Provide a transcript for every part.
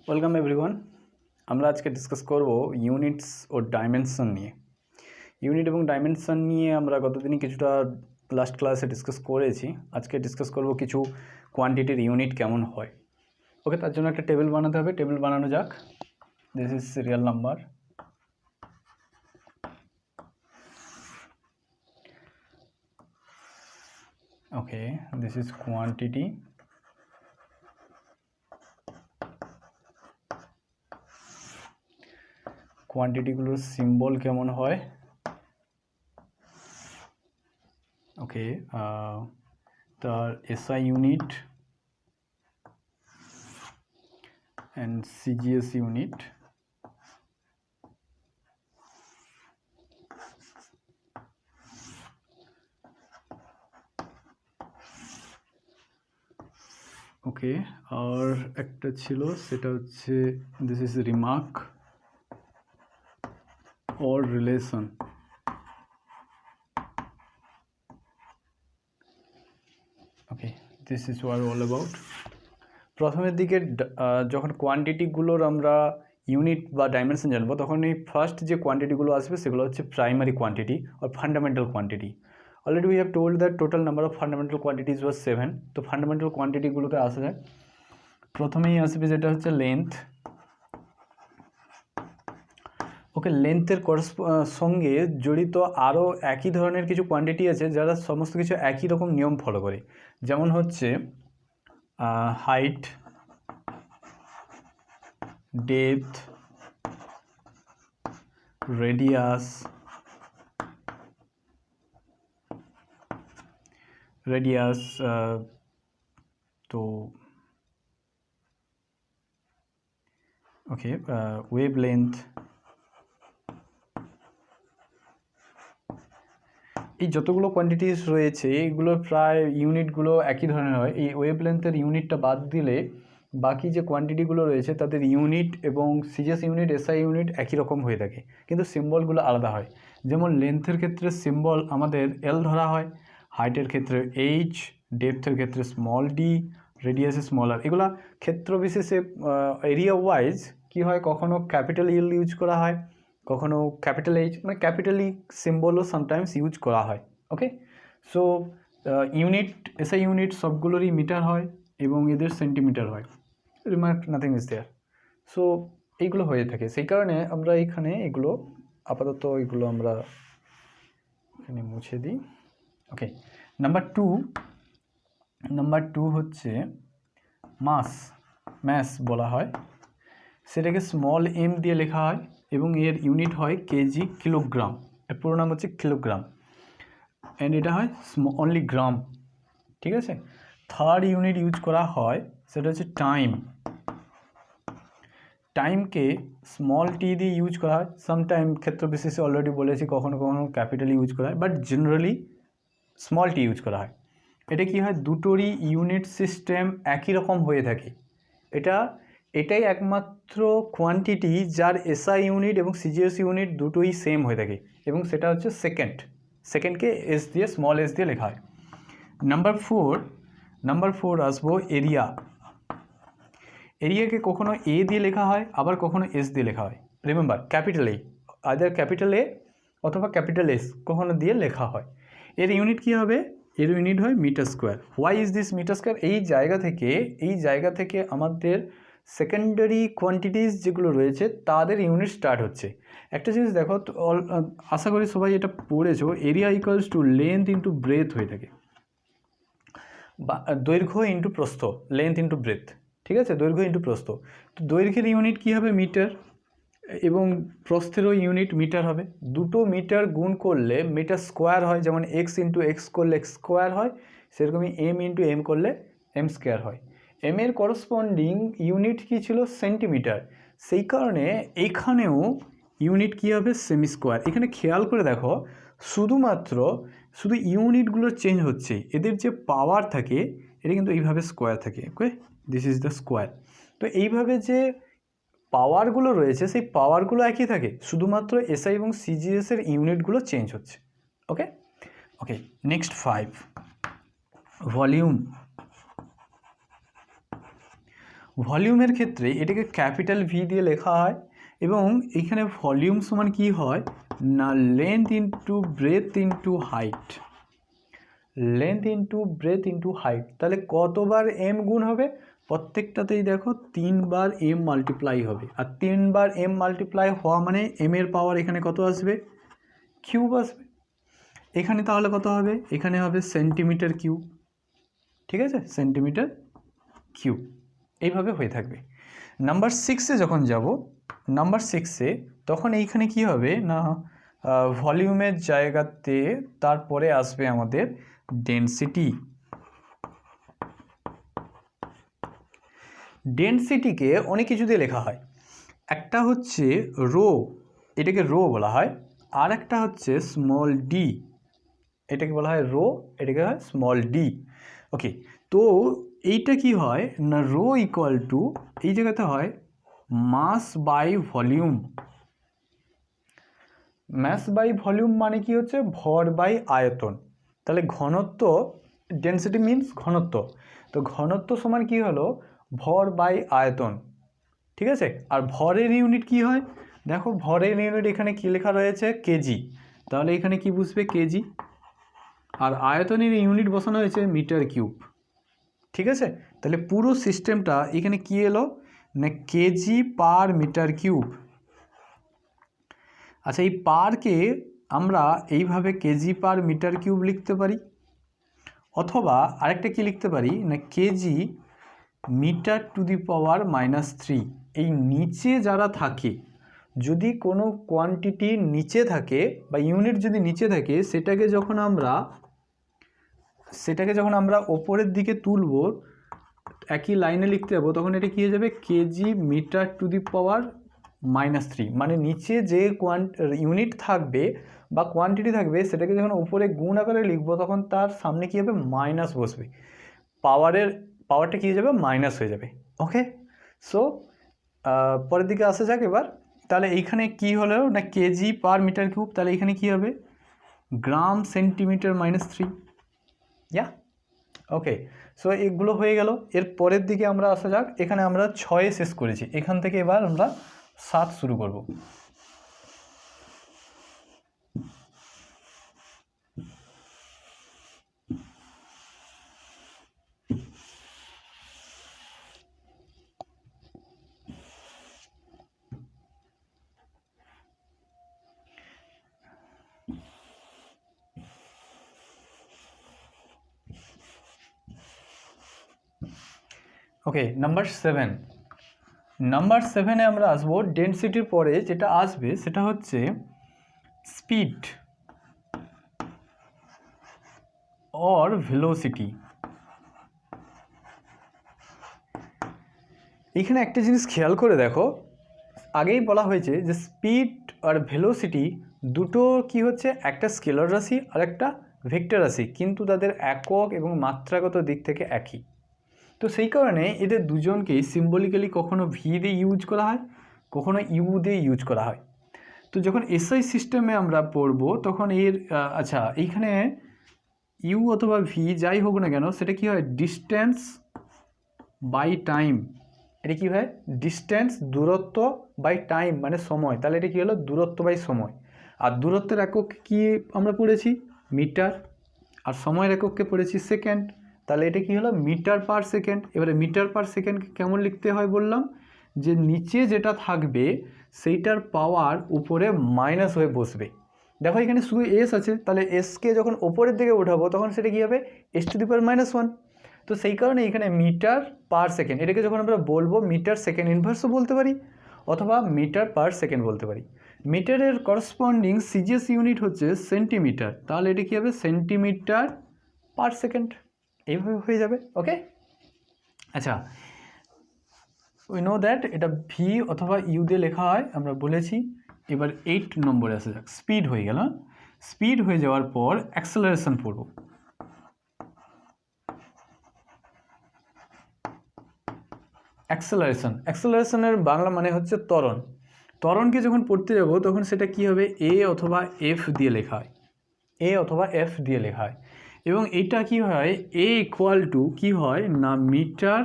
Welcome everyone. আমরা আজকে discuss করব ইউনিটস ও ডাইমেনশন নিয়ে। ইউনিট এবং ডাইমেনশন নিয়ে আমরা গতদিনই কিছুটা লাস্ট ক্লাসে ডিসকাস করেছি। আজকে ডিসকাস করব কিছু কোয়ান্টিটির ইউনিট কেমন হয়। ওকে, তার জন্য একটা টেবিল বানাতে হবে। টেবিল বানানো যাক। This is serial number, okay, this is quantity, কোয়ান্টিটিগুলোর সিম্বল কেমন হয়। ওকে, তার SI unit and CGS unit, okay, আর একটা ছিল সেটা হচ্ছে this is remark or relation। Okay, this is were all about. প্রথমের দিকে যখন কোয়ান্টিটিগুলোর আমরা ইউনিট বা ডাইমেনশন জানবো, তখন এই ফার্স্ট যে কোয়ান্টিটিগুলো আসবে সেগুলো হচ্ছে প্রাইমারি কোয়ান্টিটি আর fundamental quantity. Already we have told that total number of fundamental quantities was 7। তো ফান্ডামেন্টাল কোয়ান্টিটিগুলোতে আসা যায়। প্রথমেই আসবে যেটা হচ্ছে লেন্থ। ওকে, লেন্থের সঙ্গে জড়িত আরও একই ধরনের কিছু কোয়ান্টিটি আছে যারা সমস্ত কিছু একই রকম নিয়ম ফলো করে। যেমন হচ্ছে হাইট, ডেপথ, রেডিয়াস, তো ওকে, ওয়েভ লেন্থ। এই যতগুলো কোয়ান্টিটিস রয়েছে এগুলোর প্রায় ইউনিটগুলো একই ধরনের হয়। এই ওয়েভ লেন্থের ইউনিটটা বাদ দিলে বাকি যে কোয়ান্টিটিগুলো রয়েছে তাদের ইউনিট এবং সিজিএস ইউনিট, এসআই ইউনিট একই রকম হয়ে থাকে, কিন্তু সিম্বলগুলো আলাদা হয়। যেমন লেন্থের ক্ষেত্রে সিম্বল আমাদের এল ধরা হয়, হাইটের ক্ষেত্রে এইচ, ডেপথের ক্ষেত্রে স্মল ডি, রেডিয়াসে স্মল আর। এগুলা ক্ষেত্র বিশেষে এরিয়া ওয়াইজ কী হয়, কখনও ক্যাপিটাল এল ইউজ করা হয়, কখনো ক্যাপিটাল এইচ, মানে ক্যাপিটালি সিম্বলও সামটাইমস ইউজ করা হয়। Okay, so unit, SI unit সবগুলোরই মিটার হয় এবং এদের সেন্টিমিটার হয়। Remark nothing is there. So এইগুলো হয়ে থাকে, সেই কারণে আমরা এইখানে এগুলো আপাতত এগুলো আমরা এখানে মুছে দিই। ওকে, নাম্বার টু হচ্ছে ম্যাস বলা হয়। সেটাকে স্মল এম দিয়ে লেখা হয় এবং এর ইউনিট হয় কেজি, কিলোগ্রাম। এর পুরো নাম হচ্ছে কিলোগ্রাম, অ্যান্ড এটা হয় অনলি গ্রাম। ঠিক আছে, থার্ড ইউনিট ইউজ করা হয় সেটা হচ্ছে টাইম। টাইমকে স্মল টি দিয়ে ইউজ করা হয়, সামটাইম ক্ষেত্র বিশেষে অলরেডি বলেছি কখনো কখনো ক্যাপিটাল ইউজ করা হয়, but generally small tea use করা হয়। এটা কি হয়, দুটোরই ইউনিট সিস্টেম একই রকম হয়ে থাকে। এটাই একমাত্র কোয়ান্টিটি যার এসআই ইউনিট এবং সিজিএস ইউনিট দুটোই সেম হয়ে থাকে, এবং সেটা হচ্ছে সেকেন্ডকে এস দিয়ে, স্মল এস দিয়ে লেখা হয়। নাম্বার ফোর আসবো এরিয়া। এরিয়াকে কখনো এ দিয়ে লেখা হয়, আবার কখনো এস দিয়ে লেখা হয়। Remember, capital A, either capital A অথবা ক্যাপিটাল এস কখনো দিয়ে লেখা হয়। এর ইউনিট কী হবে? এর ইউনিট হয় metre square. Why is this metre square? এই জায়গা থেকে আমাদের সেকেন্ডারি কোয়ান্টিটিস যেগুলো রয়েছে তাদের ইউনিট স্টার্ট হচ্ছে। একটা জিনিস দেখো, আশা করি সবাই এটা পড়েছো, area equals to length into breadth হয়ে থাকে, বা দৈর্ঘ্য ইন্টু প্রস্থ, লেন্থ ইন্টু ব্রেথ। ঠিক আছে, দৈর্ঘ্য ইন্টু প্রস্থ। তো দৈর্ঘ্যের ইউনিট কী হবে? মিটার, এবং প্রস্থেরও ইউনিট মিটার হবে। দুটো মিটার গুণ করলে মিটার স্কোয়ার হয়, যেমন এক্স ইন্টু এক্স করলে এক্স স্কোয়ার হয়, সেরকমই এম ইন্টু এম করলে এম স্কোয়ার হয়। এম এর করসপন্ডিং ইউনিট কী ছিল? সেন্টিমিটার। সেই কারণে এইখানেও ইউনিট কী হবে? Semi square. এখানে খেয়াল করে দেখো, শুধু ইউনিটগুলো চেঞ্জ হচ্ছে, এদের যে পাওয়ার থাকে এটা কিন্তু এইভাবে স্কোয়ার থাকে। ওকে, দিস ইজ দ্য স্কোয়ার। তো এইভাবে যে পাওয়ারগুলো রয়েছে সেই পাওয়ারগুলো একই থাকে, শুধুমাত্র এসআই এবং সিজিএসের ইউনিটগুলো চেঞ্জ হচ্ছে। ওকে, নেক্সট 5, ভলিউম। ভলিউমের ক্ষেত্রে এটাকে ক্যাপিটাল ভি দিয়ে লেখা হয় এবং এখানে ভলিউম সমান কি হয় না length into breadth into height, length into breadth into height. তাহলে কতবার এম গুণ হবে? প্রত্যেকটাতেই দেখো 3 বার এম মাল্টিপ্লাই হবে, আর 3 বার এম মাল্টিপ্লাই হওয়া মানে এম এর পাওয়ার এখানে কত আসবে? কিউব আসবে। এখানে তাহলে কত হবে? এখানে হবে সেন্টিমিটার কিউব, ঠিক আছে, সেন্টিমিটার কিউব। এইভাবে হয়ে থাকবে। নাম্বার 6-এ যখন যাব, নাম্বার 6-এ তখন এইখানে কি হবে না ভলিউমের জায়গাতে তারপরে আসবে আমাদের ডেনসিটি। ডেনসিটিকে অনেক কিছু দিয়ে লেখা হয়। একটা হচ্ছে রো, এটাকে রো বলা হয়, আর একটা হচ্ছে স্মল ডি, এটাকে বলা হয় রো, এটাকে হয় স্মল ডি। ওকে, তো এইটা কি হয় না রো ইকুয়াল টু এই জায়গাতে হয় mass by volume. Mass by volume মানে কি হচ্ছে ভর বাই আয়তন। তাহলে ঘনত্ব, ডেনসিটি মিন্স ঘনত্ব, তো ঘনত্ব সমান কি হলো ভর বাই আয়তন, ঠিক আছে। আর ভরের ইউনিট কি হয়? দেখো ভরের ইউনিট এখানে কি লেখা রয়েছে কেজি, তাহলে এখানে কি বুঝবে কেজি, আর আয়তনের ইউনিট বসানো হয়েছে মিটার কিউব, ঠিক আছে। তাহলে পুরো সিস্টেমটা এখানে কি এলো না কেজি পার মিটার কিউব। আচ্ছা, এই পারকে আমরা এইভাবে কেজি পার মিটার কিউব লিখতে পারি, অথবা আরেকটা কি লিখতে পারি না কেজি মিটার টু দি পাওয়ার -3। এই নিচে যারা থাকে, যদি কোনো কোয়ান্টিটি নিচে থাকে বা ইউনিট যদি নিচে থাকে, সেটাকে যখন আমরা ওপরের দিকে তুলব, একই লাইনে লিখতে যাবো, তখন এটা কী হয়ে যাবে কেজি মিটার টু দি পাওয়ার -3। মানে নিচে যে ইউনিট থাকবে বা কোয়ান্টিটি থাকবে, সেটাকে যখন উপরে গুণ আকারে লিখবো, তখন তার সামনে কী হবে মাইনাস বসবে, পাওয়ারটা কী হয়ে যাবে মাইনাস হয়ে যাবে। ওকে, সো পরের দিকে আসা যাক এবার। তাহলে এইখানে কি হলো না কেজি পার মিটার কিউব, তাহলে এখানে কি হবে গ্রাম সেন্টিমিটার -3, ইয়া। ওকে, সো এগুলো হয়ে গেল। এর পরের দিকে আমরা আসা যাক। এখানে আমরা 6-এ শেষ করেছি, এখান থেকে এবার আমরা 7 শুরু করব। ওকে, নাম্বার 7। নাম্বার 7-এ আমরা আসবো ডেনসিটির পরে যেটা আসবে সেটা হচ্ছে স্পিড অর ভেলোসিটি। এখানে একটা জিনিস খেয়াল করে দেখো, আগেই বলা হয়েছে যে স্পিড আর ভেলোসিটি দুটো কি হচ্ছে একটা স্কেলার রাশি আর একটা ভেক্টর রাশি, কিন্তু তাদের একক এবং মাত্রাগত দিক থেকে একই। তো সেই কারণে এদের দুজনকেই সিম্বলিক্যালি কখনো ভি দিয়ে ইউজ করা হয়, কখনো ইউ দিয়ে ইউজ করা হয়। তো যখন এসআই সিস্টেমে আমরা পড়বো তখন এর আচ্ছা এইখানে ইউ অথবা ভি যাই হোক না কেন, সেটা কি হয় ডিস্টেন্স বাই টাইম। এটা কি হয় ডিস্টেন্স দূরত্ব বাই টাইম মানে সময়। তাহলে এটা কি হলো দূরত্ব বাই সময়। আর দূরত্বের একক কি আমরা পড়েছি মিটার, আর সময়ের একককে পড়েছি সেকেন্ড। তাহলে এটা কি হলো মিটার পার সেকেন্ড। এবারে মিটার পার সেকেন্ডকে কেমন লিখতে হয় বললাম, যে নিচে যেটা থাকবে সেইটার পাওয়ার উপরে মাইনাস হয়ে বসবে। দেখো এখানে শুধু এস আছে, তাহলে এসকে যখন ওপরের দিকে উঠাবো তখন সেটা কী হবে s⁻⁻1। তো সেই কারণে এখানে মিটার পার সেকেন্ড, এটাকে যখন আমরা বলবো মিটার সেকেন্ড ইনভার্সও বলতে পারি, অথবা মিটার পার সেকেন্ড বলতে পারি। মিটারের করসপন্ডিং সিজিএস ইউনিট হচ্ছে সেন্টিমিটার, তাহলে এটা কী হবে সেন্টিমিটার পার সেকেন্ড, এইভাবে হয়ে যাবে। ওকে, আচ্ছা উই নো দ্যাট এটা ভি অথবা ইউ দিয়ে লেখা হয়, আমরা বলেছি। এবার 8 নম্বরে আসা যাক। স্পিড হয়ে গেল। স্পিড হয়ে যাওয়ার পর অ্যাক্সেলারেশন পড়ব। অ্যাক্সেলারেশনের বাংলা মানে হচ্ছে ত্বরণ। ত্বরণকে যখন পড়তে যাব তখন সেটা কি হবে এ অথবা এফ দিয়ে লেখা হয়, এ অথবা এফ দিয়ে লেখা হয়। এবং এইটা কি হয় এ ইকুয়াল টু কী হয় না মিটার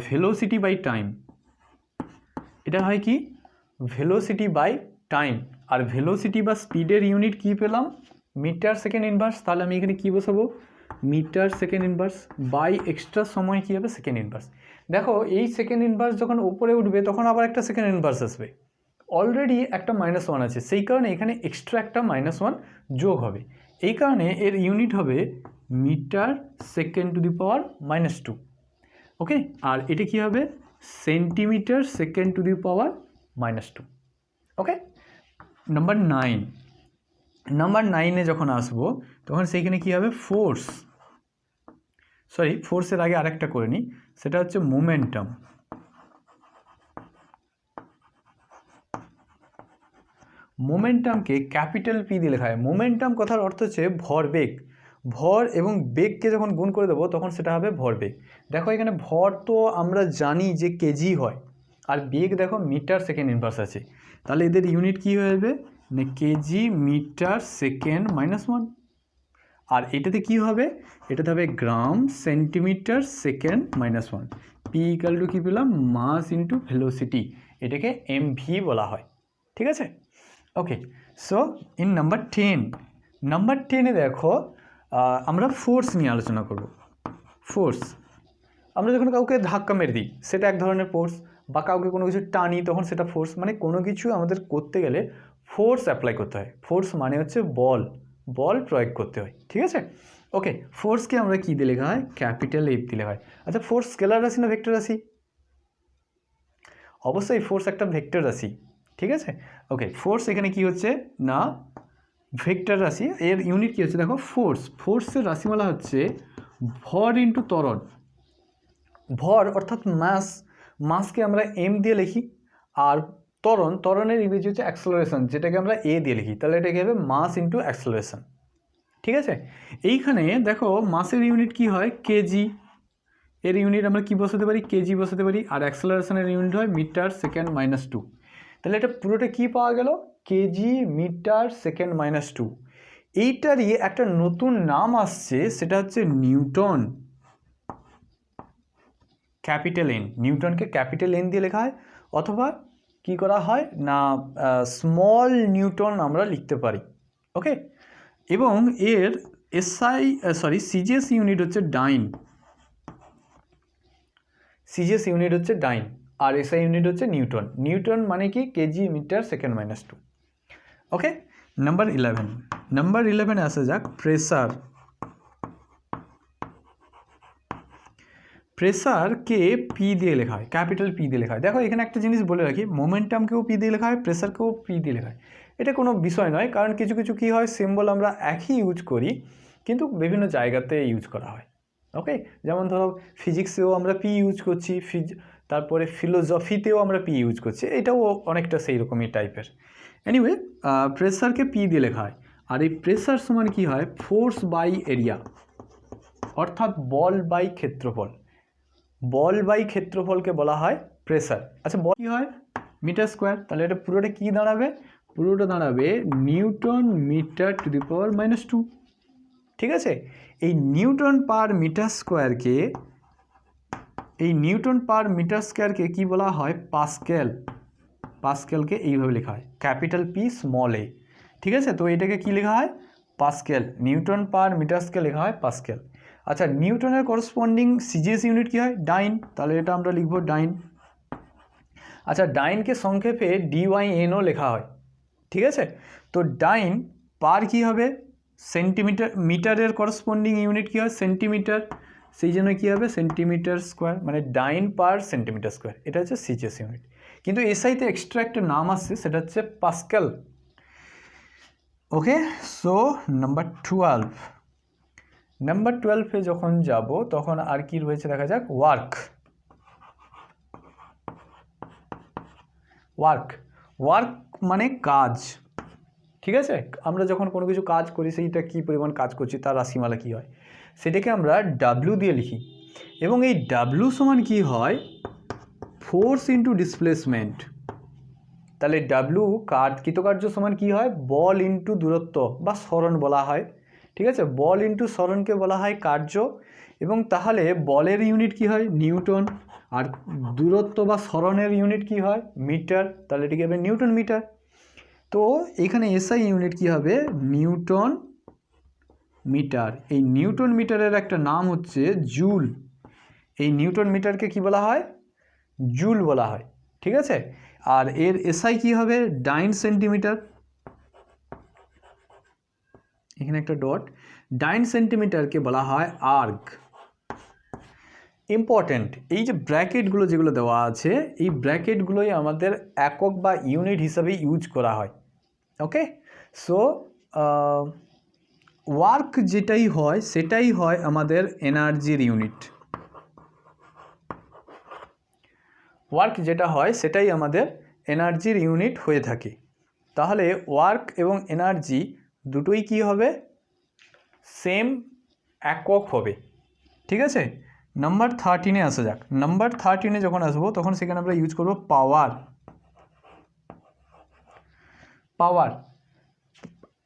ভেলোসিটি বাই টাইম, এটা হয় কি ভেলোসিটি বাই টাইম। আর ভেলোসিটি বা স্পিডের ইউনিট কি পেলাম, মিটার সেকেন্ড ইনভার্স। তাহলে আমি এখানে কি বসাবো, metre second inverse by extra সময় কী হবে, সেকেন্ড ইনভার্স। দেখো এই সেকেন্ড ইনভার্স যখন উপরে উঠবে তখন আবার একটা সেকেন্ড ইনভার্স আসবে, অলরেডি একটা -1 আছে, সেই কারণে এখানে এক্সট্রা একটা -1 যোগ হবে। এই কারণে এর ইউনিট হবে metre second to the power -2। ওকে, আর এটা কি হবে centimetre second to the power -2। Okay, number 9 যখন আসবো তখন সেইখানে কি হবে ফোর্স, ফোর্সের আগে আরেকটা করে নিই, সেটা হচ্ছে মোমেন্টাম। মোমেন্টামকে ক্যাপিটাল পি দিয়ে লেখা হয়। মোমেন্টাম কথার অর্থ হচ্ছে ভরবেগ, ভর এবং বেগকে যখন গুণ করে দেবো তখন সেটা হবে ভরবেগ। দেখো এখানে ভর তো আমরা জানি যে কেজি হয়, আর বেগ দেখো মিটার সেকেন্ড ইনভার্স আছে, তাহলে এদের ইউনিট কি হয়ে যাবে না কেজি মিটার সেকেন্ড -1। আর এটাতে কি হবে, এটাতে হবে gram centimetre second -1। P equal to কী পেলাম, মাস ইন্টু ভেলোসিটি, এটাকে এমভি বলা হয়। ঠিক আছে, ওকে। সো ইন নাম্বার 10 দেখো আমরা ফোর্স নিয়ে আলোচনা করব। ফোর্স, আমরা যখন কাউকে ধাক্কা মেরে দিই সেটা এক ধরনের ফোর্স, বা কাউকে কোনো কিছু টানি তখন সেটা ফোর্স। মানে কোনো কিছু আমাদের করতে গেলে ফোর্স অ্যাপ্লাই করতে হয়। ফোর্স মানে হচ্ছে বল প্রয়োগ করতে হয়। ঠিক আছে, ওকে। ফোর্সকে আমরা কী দিয়ে লেখা হয়, ক্যাপিটাল এফ দিয়ে লেখা হয়। আচ্ছা, ফোর্স স্কেলার রাশি না ভেক্টর রাশি? অবশ্যই ফোর্স একটা ভেক্টর রাশি। ঠিক আছে, ওকে। ফোর্স এখানে কি হচ্ছে না ভেক্টর রাশি, এর ইউনিট কী হচ্ছে দেখো ফোর্সের রাশিমালা হচ্ছে ভর ইন্টু ত্বরণ। ভর অর্থাৎ মাসকে আমরা এম দিয়ে লিখি, আর ত্বরণের ইংরেজি হচ্ছে অ্যাক্সেলারেশন, যেটাকে আমরা এ দিয়ে লিখি, তাহলে এটাকে হবে মাস ইন্টু অ্যাক্সেলারেশন। ঠিক আছে, এইখানে দেখো মাসের ইউনিট কি হয় কেজি, এর ইউনিট আমরা কি বসাতে পারি, কেজি বসাতে পারি, আর অ্যাক্সেলারেশনের ইউনিট হয় মিটার সেকেন্ড -2। তাহলে এটা পুরোটা কি পাওয়া গেল, কেজি মিটার সেকেন্ড -2। এইটারই একটা নতুন নাম আসছে, সেটা হচ্ছে নিউটন। ক্যাপিটাল এন, নিউটনকে ক্যাপিটাল এন দিয়ে লেখা হয়, অথবা কি করা হয় না স্মল নিউটন আমরা লিখতে পারি। ওকে, এবং এর সিজিএস ইউনিট হচ্ছে ডাইন, আর এসআই ইউনিট হচ্ছে নিউটন মানে কি কেজি মিটার সেকেন্ড -2। ওকে, নাম্বার 11 আসা যাক প্রেসার। প্রেসারকে পি দিয়ে লেখা হয়, ক্যাপিটাল পি দিয়ে লেখা হয়। দেখো এখানে একটা জিনিস বলে রাখি, মোমেন্টামকেও পি দিয়ে লেখা হয়, প্রেসারকেও পি দিয়ে লেখা হয়। এটা কোনো বিষয় নয়, কারণ কিছু কিছু কী হয় সিম্বল আমরা একই ইউজ করি কিন্তু বিভিন্ন জায়গাতে ইউজ করা হয়। ওকে, যেমন ধরো ফিজিক্সেও আমরা পি ইউজ করছি, তারপরে ফিলোসফিতেও আমরা পি ইউজ করছি, এটাও অনেকটা সেই রকমই টাইপের। এনিওয়ে, প্রেসারকে পি দিয়ে লেখা হয়। আর এই প্রেসার সমান কী হয়, ফোর্স বাই এরিয়া, অর্থাৎ বল বাই ক্ষেত্রফল। বল বাই ক্ষেত্রফলকে বলা হয় প্রেসার। আচ্ছা, বল কী হয় মিটার স্কোয়ার, তাহলে এটা পুরোটা কী দাঁড়াবে, পুরোটা দাঁড়াবে Newton metre two the power -2। ঠিক আছে, এই নিউটন পার মিটার স্কোয়ারকে কী বলা হয়, পাস্কেলকে এইভাবে লেখা হয়, ক্যাপিটাল পি স্মল এ। ঠিক আছে, তো এটাকে কি লেখা হয়, pascal. Newton per metre square লেখা হয় পাস্কেল। আচ্ছা, নিউটনের করসপন্ডিং সিজিএস ইউনিট কী হয়, ডাইন, তাহলে এটা আমরা লিখব ডাইন। আচ্ছা, ডাইনকে সংক্ষেপে ডিওয়াইএনও লেখা হয়। ঠিক আছে, তো ডাইন পার কী হবে সেন্টিমিটার, মিটারের করসপন্ডিং ইউনিট কী হয় সেন্টিমিটার, সেই জন্য কী হবে সেন্টিমিটার স্কোয়ার, মানে ডাইন পার সেন্টিমিটার স্কোয়ার, এটা হচ্ছে সিজিএস ইউনিট। কিন্তু এসআইতে এক্সট্রা একটা নাম আসছে, সেটা হচ্ছে পাস্কেল। ওকে, সো নাম্বার 12 যখন যাব তখন আর কি রয়েছে দেখা যাক, ওয়ার্ক মানে কাজ। ঠিক আছে, আমরা যখন কোনো কিছু কাজ করি সেইটা কী পরিমাণ কাজ করছি তার রাশিমালা কী হয়, সেটাকে আমরা ডাব্লিউ দিয়ে লিখি, এবং এই ডাব্লিউ সমান কী হয়, ফোর্স ইন্টু ডিসপ্লেসমেন্ট। তাহলে ডাব্লিউ কৃতকার্য সমান কী হয়, বল ইন্টু দূরত্ব বা সরণ বলা হয়। ঠিক আছে, বল ইন্টু সরণকে বলা হয় কার্য, এবং তাহলে বলের ইউনিট কি হয় নিউটন, আর দূরত্ব বা সরণের ইউনিট কি হয় মিটার, তাহলে এটি কি হবে নিউটন মিটার। তো এখানে এসআই ইউনিট কি হবে নিউটন মিটার। এই নিউটন মিটারের একটা নাম হচ্ছে জুল। এই নিউটন মিটারকে কি বলা হয় জুল বলা হয়, ঠিক আছে। আর এর এসআই কি হবে ডাইন সেন্টিমিটার, এখানে একটা ডট, ডাইন সেন্টিমিটারকে বলা হয় আর্গ। ইম্পর্টেন্ট, এই যে ব্র্যাকেটগুলো যেগুলো দেওয়া আছে এই ব্র্যাকেটগুলোই আমাদের একক বা ইউনিট হিসাবে ইউজ করা হয়। ওকে, সো ওয়ার্ক যেটাই হয় সেটাই হয় আমাদের এনার্জির ইউনিট। ওয়ার্ক যেটা হয় সেটাই আমাদের এনার্জির ইউনিট হয়ে থাকে। তাহলে ওয়ার্ক এবং এনার্জি দুটোই কি হবে সেম একক হবে, ঠিক আছে। নাম্বার 13-এ আসা যাক। নাম্বার 13-এ যখন আসবো তখন সেখানে আমরা ইউজ করব পাওয়ার। পাওয়ার,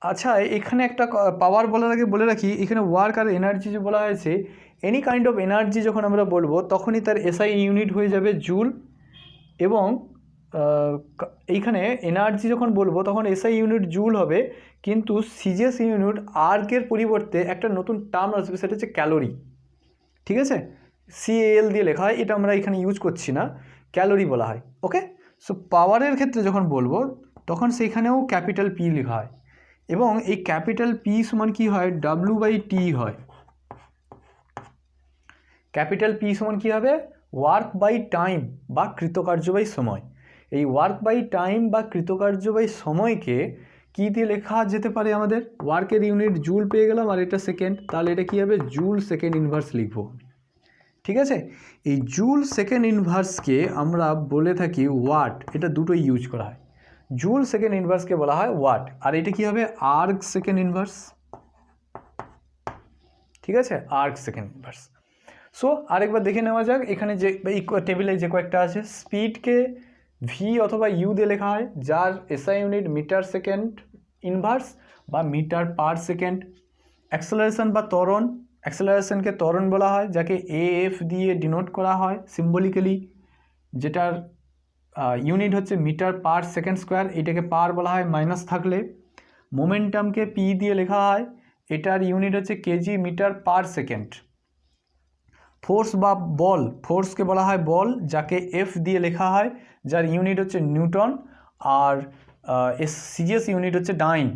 আচ্ছা এখানে একটা পাওয়ার বলার আগে বলে রাখি, এখানে ওয়ার্ক আর এনার্জি যে বলা হয়েছে এনি কাইন্ড অফ এনার্জি যখন আমরা বলবো তখনই তার এসআই ইউনিট হয়ে যাবে জুল, এবং এইখানে এনার্জি যখন বলবো তখন এসআই ইউনিট জুল হবে, কিন্তু সিজিএস ইউনিট আর্কের পরিবর্তে একটা নতুন টার্ম আসবে সেটা হচ্ছে ক্যালোরি, ঠিক আছে। সিএল দিয়ে লেখা হয়, এটা আমরা এখানে ইউজ করছি না, ক্যালোরি বলা হয়। ওকে, সো পাওয়ারের ক্ষেত্রে যখন বলবো তখন সেইখানেও ক্যাপিটাল পি লেখা হয়, এবং এই ক্যাপিটাল পি সমান কি হয় W/T হয়। ক্যাপিটাল পি সমান কী হবে ওয়ার্ক বাই টাইম বা কৃতকার্য বাই সময়। এই ওয়ার্ক বাই টাইম বা কৃতকার্য বাই সময়কে কী দিয়ে লেখা যেতে পারে আমাদের ওয়ার্কের ইউনিট জুল পেয়ে গেলাম আর এটা সেকেন্ড, তাহলে এটা কী হবে জুল সেকেন্ড ইনভার্স লিখবো, ঠিক আছে। এই জুল সেকেন্ড ইনভার্সকে আমরা বলে থাকি ওয়াট, এটা দুটোই ইউজ করা হয়। জুল সেকেন্ড ইনভার্সকে বলা হয় ওয়াট, আর এটা কী হবে আর্ক সেকেন্ড ইনভার্স, ঠিক আছে আর্ক সেকেন্ড ইনভার্স। সো আরেকবার দেখে নেওয়া যাক, এখানে যে এই টেবিলে যে কয়েকটা আছে স্পিডকে ভি অথবা ইউ দিয়ে লেখা হয়, যার SI unit metre second inverse বা মিটার পার সেকেন্ড। অ্যাক্সেলারেশন বা ত্বরণ, অ্যাক্সেলারেশনকে ত্বরণ বলা হয়, যাকে এএফ দিয়ে ডিনোট করা হয় সিম্বলিক্যালি, যেটার ইউনিট হচ্ছে মিটার পার সেকেন্ড স্কোয়ার, এটাকে পার বলা হয় মাইনাস থাকলে। মোমেন্টামকে পি দিয়ে লেখা হয়, এটার ইউনিট হচ্ছে KG metre per second. Force বা বল, ফোর্সকে বলা হয় বল, যাকে এফ দিয়ে লেখা হয়, যার ইউনিট হচ্ছে নিউটন, আর সিজিএস ইউনিট হচ্ছে ডাইন।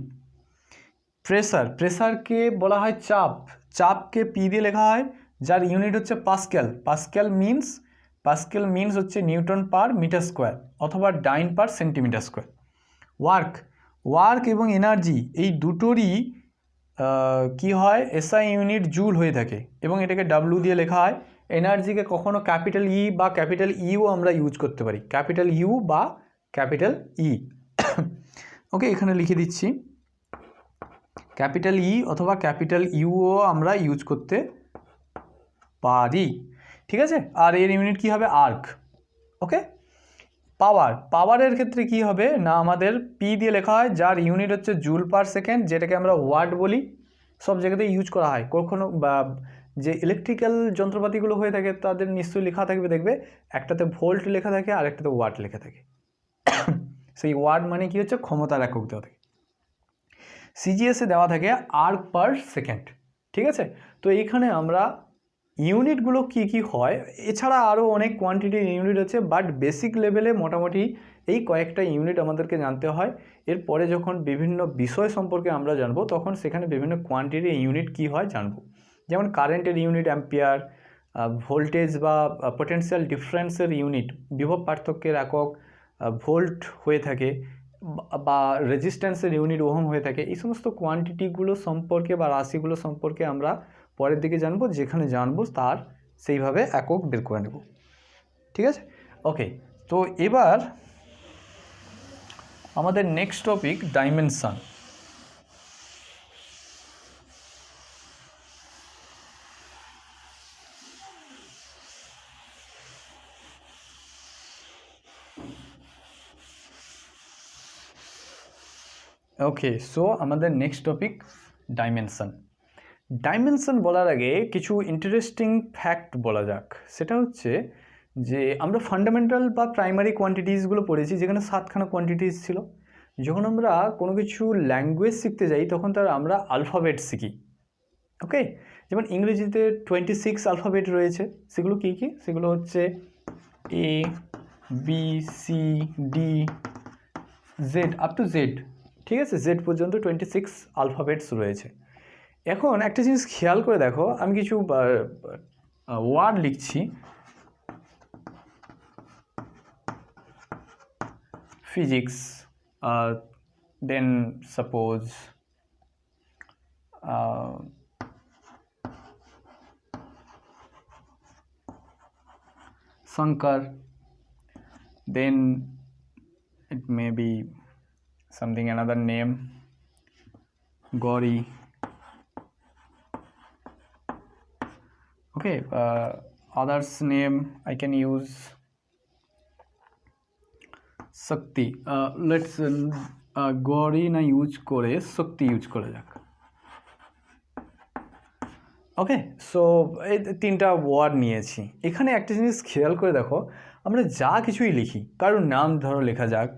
প্রেসার, প্রেসারকে বলা হয় চাপ, চাপকে পি দিয়ে লেখা হয়, যার ইউনিট হচ্ছে পাস্কেল। পাস্কেল মিনস হচ্ছে নিউটন পার মিটার স্কোয়ার অথবা ডাইন পার সেন্টিমিটার স্কোয়ার। ওয়ার্ক এবং এনার্জি এই দুটোরই কি হয় এসআই ইউনিট জুল হয়ে থাকে, এবং এটাকে ডাব্লিউ দিয়ে লেখা হয়। এনার্জিকে কখনো ক্যাপিটাল ই বা ক্যাপিটাল ইউ আমরা ইউজ করতে পারি, ক্যাপিটাল ইউ বা ক্যাপিটাল ই। ওকে, এখানে লিখে দিচ্ছি ক্যাপিটাল ই অথবা ক্যাপিটাল ইউও আমরা ইউজ করতে পারি, ঠিক আছে। আর এর ইউনিট কি হবে আর্ক। ওকে, পাওয়ারের ক্ষেত্রে কি হবে না আমাদের পি দিয়ে লেখা হয়, যার ইউনিট হচ্ছে জুল পার সেকেন্ড, যেটাকে আমরা ওয়াট বলি, সব জায়গাতেই ইউজ করা হয়। কখনো বা যে ইলেকট্রিক্যাল যন্ত্রপাতিগুলো হয়ে থাকে তাদের নিশ্চয়ই লেখা থাকবে, দেখবে একটাতে ভোল্ট লেখা থাকে আর একটাতে ওয়াট লেখা থাকে। সেই ওয়াট মানে কি হচ্ছে ক্ষমতার একক দেওয়া থাকে। সিজিএসে দেওয়া থাকে আর্ক পার সেকেন্ড, ঠিক আছে। তো এইখানে আমরা ইউনিটগুলো কি হয়, এছাড়া আরও অনেক কোয়ান্টিটির ইউনিট আছে, বাট বেসিক লেভেলে মোটামুটি এই কয়েকটা ইউনিট আমাদেরকে জানতে হয়। এরপরে যখন বিভিন্ন বিষয় সম্পর্কে আমরা জানবো তখন সেখানে বিভিন্ন কোয়ান্টিটির ইউনিট কি হয় জানবো। যেমন কারেন্টের ইউনিট অ্যাম্পিয়ার, ভোল্টেজ বা পোটেনশিয়াল ডিফারেন্সের ইউনিট বিভব পার্থক্যের একক ভোল্ট হয়ে থাকে, বা রেজিস্ট্যান্সের ইউনিট ওহম হয়ে থাকে। এই সমস্ত কোয়ান্টিটিগুলো সম্পর্কে বা রাশিগুলো সম্পর্কে আমরা পরের দিকে জানবো, যেখানে জানবো তার সেইভাবে একক বের করে নেব, ঠিক আছে। ওকে, তো এবার আমাদের নেক্সট টপিক ডাইমেনশন। ওকে, সো আমাদের নেক্সট টপিক ডাইমেনশন। ডাইমেনশন বলার আগে কিছু ইন্টারেস্টিং ফ্যাক্ট বলা যাক। সেটা হচ্ছে যে আমরা ফান্ডামেন্টাল বা প্রাইমারি কোয়ান্টিটিসগুলো পড়েছি, যেখানে 7খানা কোয়ান্টিটিস ছিল। যখন আমরা কোনো কিছু ল্যাঙ্গুয়েজ শিখতে যাই তখন তার আমরা আলফাবেট শিখি। ওকে, যেমন ইংরেজিতে 26 আলফাবেট রয়েছে। সেগুলো কী কী? সেগুলো হচ্ছে A, B, C, D, Z, up to Z. ঠিক আছে, জেড পর্যন্ত 26 আলফাবেটস রয়েছে। এখন একটা জিনিস খেয়াল করে দেখো, আমি কিছু ওয়ার্ড লিখছি। Physics, then suppose Shankar, then it may be something another name, Gauri. Okay, others name I can use Shakti. Let's Gauri না ইউজ করে শক্তি ইউজ করা যাক। ওকে, সো এই 3টা ওয়ার্ড নিয়েছি। এখানে একটা জিনিস খেয়াল করে দেখো, আমরা যা কিছুই লিখি, কারোর নাম ধরো লেখা যাক,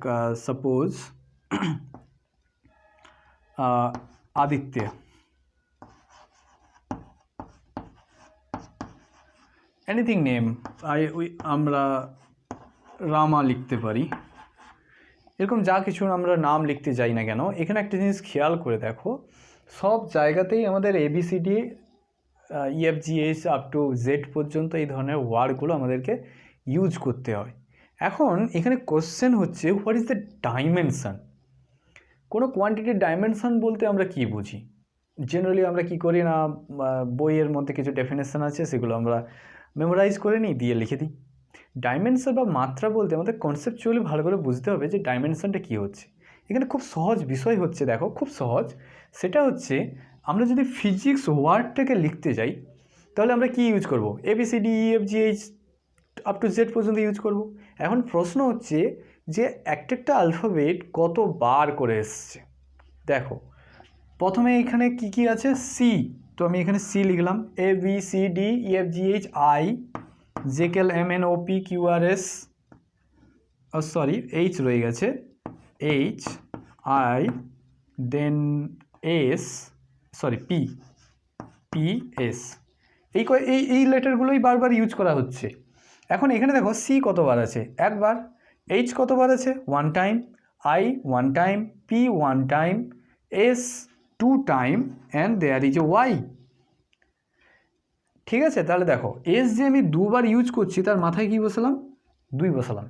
সাপোজ আদিত্য। এনিথিং নেম, আমরা রামা লিখতে পারি। এরকম যা কিছু আমরা নাম লিখতে যাই না কেন, এখানে একটা জিনিস খেয়াল করে দেখো, সব জায়গাতেই আমাদের ABCD EFGH up to Z পর্যন্ত এই ধরনের ওয়ার্ডগুলো আমাদেরকে ইউজ করতে হয়। এখন এখানে কোশ্চেন হচ্ছে, হোয়াট ইজ দ্য ডাইমেনশন? কোনো কোয়ান্টিটির ডাইমেনশন বলতে আমরা কি বুঝি? জেনারেলি আমরা কি করি না, বইয়ের মধ্যে কিছু ডেফিনেশন আছে, সেগুলো আমরা মেমোরাইজ করে নিই, দিয়ে লিখে দিই। ডাইমেনশন বা মাত্রা বলতে আমাদের কনসেপচুয়ালি ভালো করে বুঝতে হবে যে ডাইমেনশনটা কী হচ্ছে। এখানে খুব সহজ বিষয় হচ্ছে, দেখো খুব সহজ। সেটা হচ্ছে, আমরা যদি ফিজিক্স ওয়ার্ডটাকে লিখতে যাই তাহলে আমরা কি ইউজ করব? ABCD EFGH up to Z পর্যন্ত ইউজ করব। এখন প্রশ্ন হচ্ছে যে একটা আলফাবেট কতবার করে এসছে। দেখো প্রথমে এখানে কি কি আছে? সি, তো আমি এখানে সি লিখলাম। ABCD EFGH I, JKL MNOP QRS, sorry H রয়ে গেছে, H I, then S, sorry P, PS। এই লেটারগুলোই বারবার ইউজ করা হচ্ছে। এখন এখানে দেখো সি কতবার আছে? একবার। এইচ কতবার আছে? 1 time. I 1 time, P 1 time, S 2 time, and there is a Y। ঠিক আছে, তাহলে দেখো এস যে আমি 2বার ইউজ করছি, তার মাথায় কি বসালাম? 2 বসালাম।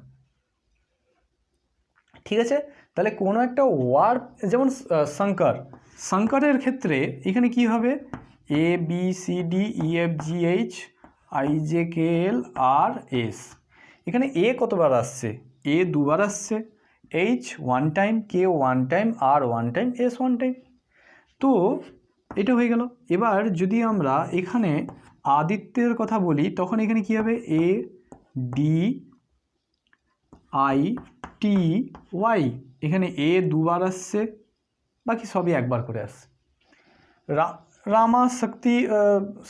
ঠিক আছে, তাহলে কোনো একটা ওয়ার্ড, যেমন শঙ্করের ক্ষেত্রে এখানে কি হবে? ABCD EFGH IJKL RS। এখানে এ কতবার আসছে? এ 2বার আসছে, H 1 time, K 1 time, R 1 time, S 1 time. তো এটা হয়ে গেল। এবার যদি আমরা এখানে আদিত্যের কথা বলি, তখন এখানে কি হবে? ADITY। এখানে এ 2বার আসছে, বাকি সবই একবার করে আসছে। রামা শক্তি,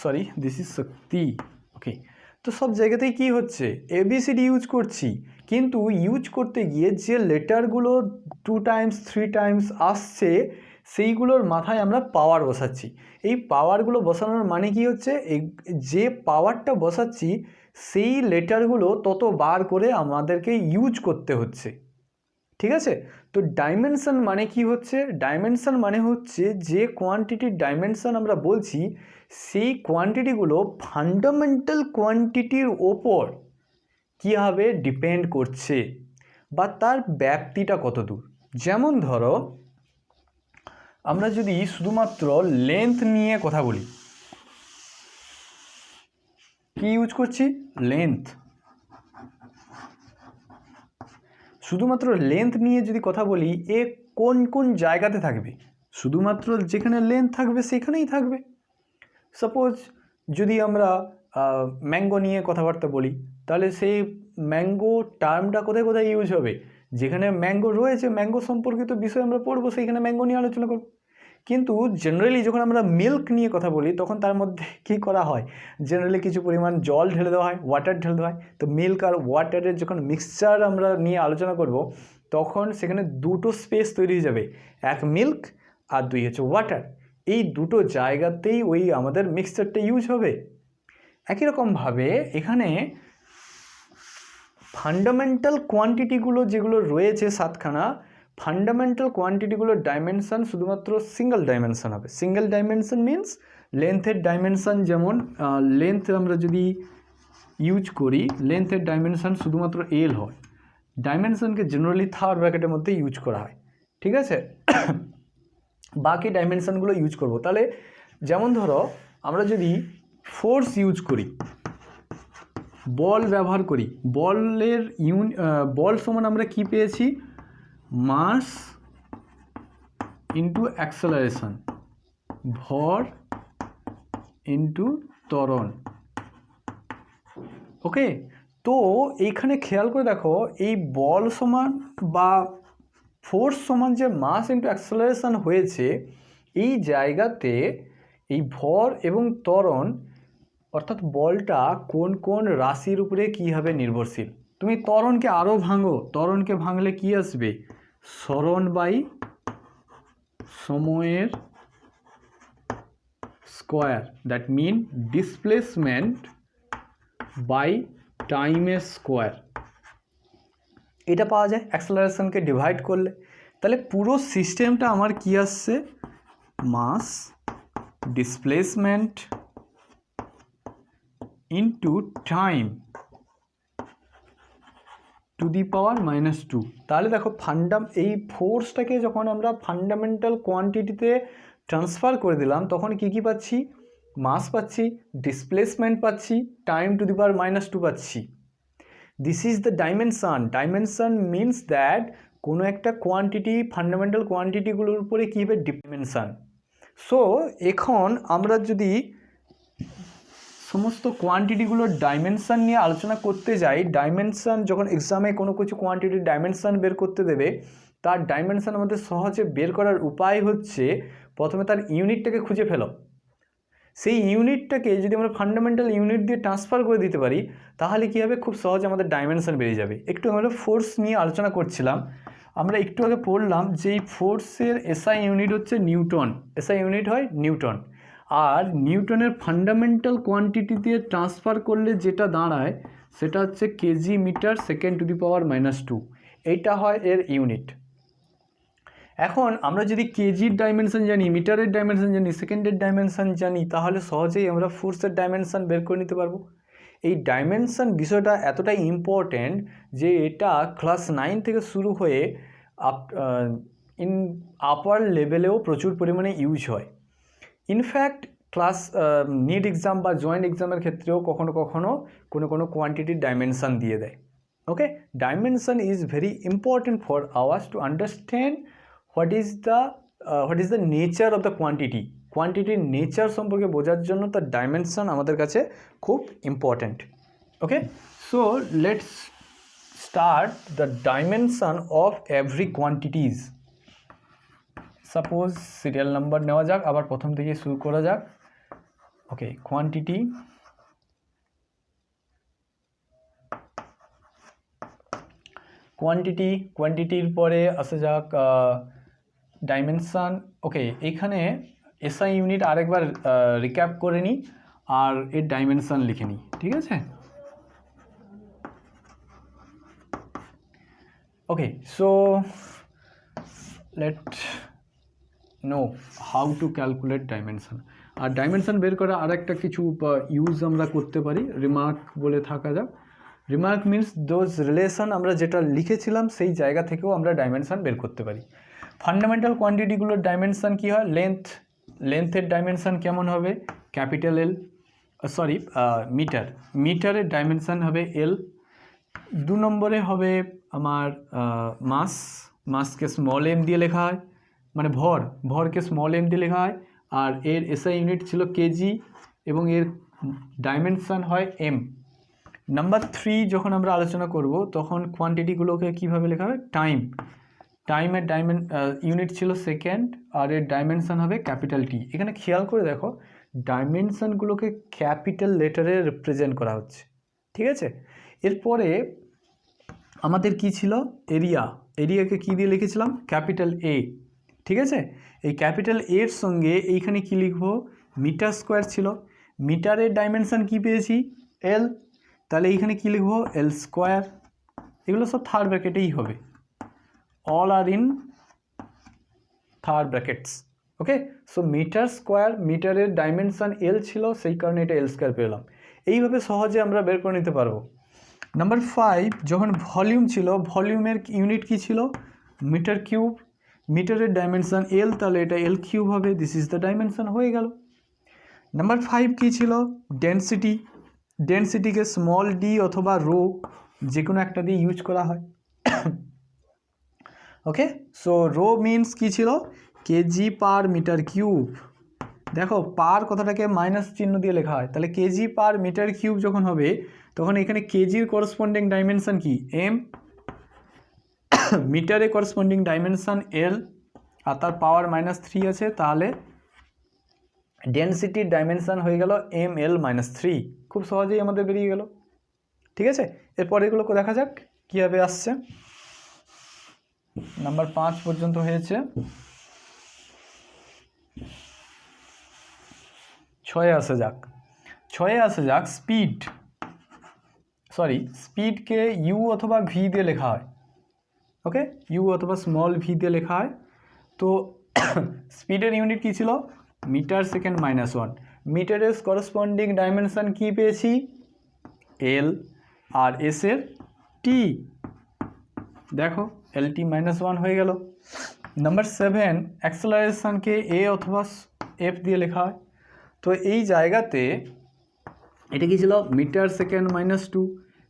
সরি দিস ইজ শক্তি। ওকে, তো সব জায়গাতেই কি হচ্ছে? ABCD ইউজ করছি, কিন্তু ইউজ করতে গিয়ে যে লেটারগুলো 2 টাইমস 3 টাইমস আসছে, সেইগুলোর মাথায় আমরা পাওয়ার বসাচ্ছি। এই পাওয়ারগুলো বসানোর মানে কি হচ্ছে? যে পাওয়ারটা বসাচ্ছি সেই লেটারগুলো ততবার করে আমাদেরকে ইউজ করতে হচ্ছে। ঠিক আছে, তো ডাইমেনশন মানে কি হচ্ছে? ডাইমেনশন মানে হচ্ছে যে কোয়ান্টিটির ডাইমেনশন আমরা বলছি, সেই কোয়ান্টিটিগুলো ফান্ডামেন্টাল কোয়ান্টিটির ওপর কীভাবে ডিপেন্ড করছে, বা তার ব্যাপ্তিটা কত দূর। যেমন ধরো, আমরা যদি শুধুমাত্র লেন্থ নিয়ে কথা বলি, কি ইউজ করছি? লেন্থ। শুধুমাত্র লেন্থ নিয়ে যদি কথা বলি, এ কোন কোন জায়গাতে থাকবে? শুধুমাত্র যেখানে লেন্থ থাকবে সেখানেই থাকবে। সাপোজ যদি আমরা ম্যাঙ্গো নিয়ে কথাবার্তা বলি, তাহলে সেই ম্যাঙ্গো টার্মটা কোথায় কোথায় ইউজ হবে? যেখানে ম্যাঙ্গো রয়েছে, ম্যাঙ্গো সম্পর্কিত বিষয় আমরা পড়বো, সেইখানে ম্যাঙ্গো নিয়ে আলোচনা করব। কিন্তু জেনারেলি যখন আমরা মিল্ক নিয়ে কথা বলি তখন তার মধ্যে কী করা হয়, জেনারেলি কিছু পরিমাণ জল ঢেলে দেওয়া হয়, ওয়াটার ঢেলে দেওয়া হয়। তো মিল্ক আর ওয়াটারের যখন মিক্সচার আমরা নিয়ে আলোচনা করব তখন সেখানে দুটো স্পেস তৈরি হয়ে যাবে, এক মিল্ক আর দুই হচ্ছে ওয়াটার। এই দুটো জায়গাতেই ওই আমাদের মিক্সচারটা ইউজ হবে। একই রকমভাবে এখানে ফান্ডামেন্টাল কোয়ান্টিটিগুলো যেগুলো রয়েছে 7খানা, ফান্ডামেন্টাল কোয়ান্টিটিগুলোর ডাইমেনশান শুধুমাত্র সিঙ্গেল ডাইমেনশান হবে। সিঙ্গেল ডাইমেনশান মিন্স লেন্থের ডাইমেনশান, যেমন লেন্থ আমরা যদি ইউজ করি, লেন্থের ডাইমেনশান শুধুমাত্র এল হয়। ডাইমেনশানকে জেনারেলি থার্ড ব্র্যাকেটের মধ্যে ইউজ করা হয়, ঠিক আছে। বাকি ডাইমেনশানগুলো ইউজ করব। তাহলে যেমন ধরো আমরা যদি ফোর্স ইউজ করি, বল ব্যবহার করি, বলের বল সমান আমরা কি পেয়েছি, মাস ইন্টু অ্যাক্সেলারেশন, ভর ইন্টু ত্বরণ। ওকে, তো এইখানে খেয়াল করে দেখো, এই বল সমান বা ফোর্স সমান যে মাস ইন্টু অ্যাক্সেলারেশন হয়েছে, এই জায়গাতে এই ভর এবং ত্বরণ অর্থাৎ বলটা কোন কোন রাশির উপরে কীভাবে নির্ভরশীল। তুমি ত্বরণকে আরও ভাঙো, ত্বরণকে ভাঙলে কি আসবে, সরণ বাই সময়ের square, that mean displacement by টাইমের স্কোয়ার। এটা পাওয়া যায় অ্যাক্সেলারেশনকে ডিভাইড করলে। তাহলে পুরো সিস্টেমটা আমার কি আসছে, mass displacement into time to the power -2। তাহলে দেখো এই ফোর্সটাকে যখন আমরা ফান্ডামেন্টাল কোয়ান্টিটিতে ট্রান্সফার করে দিলাম তখন কি কি পাচ্ছি, মাস পাচ্ছি, ডিসপ্লেসমেন্ট পাচ্ছি, টাইম টু দি পাওয়ার -2 পাচ্ছি। This is the dimension. Dimension means that কোনো একটা কোয়ান্টিটি ফান্ডামেন্টাল কোয়ান্টিটিগুলোর উপরে কী হবে, ডাইমেনশান। সো এখন আমরা যদি সমস্ত কোয়ান্টিটিগুলোর ডাইমেনশান নিয়ে আলোচনা করতে যাই, ডাইমেনশান যখন এক্সামে কোনো কিছু কোয়ান্টিটির ডাইমেনশান বের করতে দেবে, তার ডাইমেনশান আমাদের সহজে বের করার উপায় হচ্ছে প্রথমে তার ইউনিটটাকে খুঁজে ফেলো। সেই ইউনিটটাকে যদি আমরা ফান্ডামেন্টাল ইউনিট দিয়ে ট্রান্সফার করে দিতে পারি তাহলে কী হবে, খুব সহজে আমাদের ডাইমেনশান বেরিয়ে যাবে। একটু আমরা ফোর্স নিয়ে আলোচনা করছিলাম, আমরা একটু আগে পড়লাম যে এই ফোর্সের এসআই ইউনিট হচ্ছে নিউটন, এসআই ইউনিট হয় নিউটন। আর নিউটনের ফান্ডামেন্টাল কোয়ান্টিটি দিয়ে ট্রান্সফার করলে যেটা দাঁড়ায় সেটা হচ্ছে KG metre second to the power -2, এইটা হয় এর ইউনিট। এখন আমরা যদি কেজির ডাইমেনশন জানি, মিটারের ডাইমেনশন জানি, সেকেন্ডের ডাইমেনশন জানি, তাহলে সহজেই আমরা ফোর্সের ডাইমেনশন বের করে নিতে পারবো। এই ডাইমেনশন বিষয়টা এতটাই ইম্পর্ট্যান্ট যে এটা ক্লাস 9 থেকে শুরু হয়ে আপার লেভেলেও প্রচুর পরিমাণে ইউজ হয়। ইনফ্যাক্ট ক্লাস নিট এক্সাম বা জয়েন্ট এক্সামের ক্ষেত্রেও কখনো কখনো কোনো কোয়ান্টিটির ডাইমেনশন দিয়ে দেয়। Okay, dimension is very important for ours to understand what is the nature of the quantity. কোয়ান্টিটির নেচার সম্পর্কে বোঝার জন্য তার ডাইমেনশন আমাদের কাছে খুব important. Okay, so let's start the dimension of every quantities. Suppose serial number নেওয়া যাক, আবার প্রথম থেকে শুরু করা যাক। ওকে, কোয়ান্টিটির পরে আসা যাক ডাইমেনশান। ওকে, এইখানে এসআই ইউনিট আরেকবার রিক্যাপ করে নিই আর এর ডাইমেনশান লিখে নিই, ঠিক আছে। Okay, so let know how to calculate dimension. আর ডাইমেনশান বের করা আর একটা কিছু ইউজ আমরা করতে পারি, রিমার্ক বলে থাকা যাক। রিমার্ক মিনস দোজ রিলেশন আমরা যেটা লিখেছিলাম সেই জায়গা থেকেও আমরা ডাইমেনশান বের করতে পারি। ফান্ডামেন্টাল কোয়ান্টিটিগুলোর ডাইমেনশান কী হয়, লেন্থের ডাইমেনশান কেমন হবে, ক্যাপিটাল এল, মিটারের ডাইমেনশান হবে এল। 2 নম্বরে হবে আমার মাসকে স্মল এম দিয়ে লেখা হয়, মানে ভরকে স্মল এম দিয়ে লেখা হয়। আর এর এসআই ইউনিট ছিল কেজি এবং এর ডাইমেনশান হয় এম। নাম্বার 3 যখন আমরা আলোচনা করব তখন কোয়ান্টিটিগুলোকে কীভাবে লেখা হবে, টাইমের ইউনিট ছিল সেকেন্ড, আর এর ডাইমেনশন হবে ক্যাপিটাল টি। এখানে খেয়াল করে দেখো ডাইমেনশনগুলোকে ক্যাপিটাল লেটারে রিপ্রেজেন্ট করা হচ্ছে, ঠিক আছে। এরপরে আমাদের কি ছিল, এরিয়াকে কি দিয়ে লিখেছিলাম, ক্যাপিটাল এ, ঠিক আছে। এই ক্যাপিটাল এর সঙ্গে এইখানে কি লিখবো, মিটার স্কোয়ার ছিল, মিটারের ডাইমেনশন কি পেয়েছি, এল, তাহলে এইখানে কি লিখবো, এল স্কোয়ার। এগুলো সব থার্ড ব্র্যাকেটেই হবে, all are in third brackets, okay. So metre square, মিটারের ডাইমেনশন এল ছিল, সেই কারণে এটা এল স্কোয়ার পেলাম। এইভাবে সহজে আমরা বের করে নিতে পারবো। নাম্বার 5, যখন ভলিউম ছিল, ভলিউমের ইউনিট কি ছিল, মিটার কিউব, মিটারের ডাইমেনশন এল, তাহলে এটা এল কিউব হবে, দিস ইজ দ্য ডাইমেনশন, হয়ে গেল। নাম্বার 5 কি ছিল, ডেন্সিটি, ডেন্সিটিকে স্মল ডি অথবা রো যে কোনো একটা দিয়ে ইউজ করা হয়, ওকে। সো রো মিনস কি ছিল, কেজি পার মিটার কিউব। দেখো পার কথাটাকে মাইনাস চিহ্ন দিয়ে লেখা হয়, তাহলে কেজি পার মিটার কিউব যখন হবে তখন এখানে কেজির করসপন্ডিং ডাইমেনশন কি, এম, মিটারে করসপন্ডিং ডাইমেনশন এল, আর তার পাওয়ার -3 আছে, তাহলে ডেন্সিটির ডাইমেনশন হয়ে গেল এম এল -3। খুব সহজেই আমাদের বেরিয়ে গেল, ঠিক আছে। এরপর এগুলোকে দেখা যাক কীভাবে আসছে। নাম্বার 5 পর্যন্ত হয়েছে, 6-এ আসা যাক। স্পিডকে ইউ অথবা ভি দিয়ে লেখা হয়, ওকে, ইউ অথবা স্মল ভি দিয়ে লেখা হয়। তো স্পিডের ইউনিট কী ছিল, মিটার সেকেন্ড -1, মিটারের করসপন্ডিং ডাইমেনশন কি পেয়েছি, এল, আর এসের টি, দেখো এল টি -1 হয়ে গেল। নাম্বার 7, অ্যাক্সেলারেশনকে এ অথবা এফ দিয়ে লেখা হয়। তো এই জায়গাতে এটা কি ছিল, মিটার সেকেন্ড -2,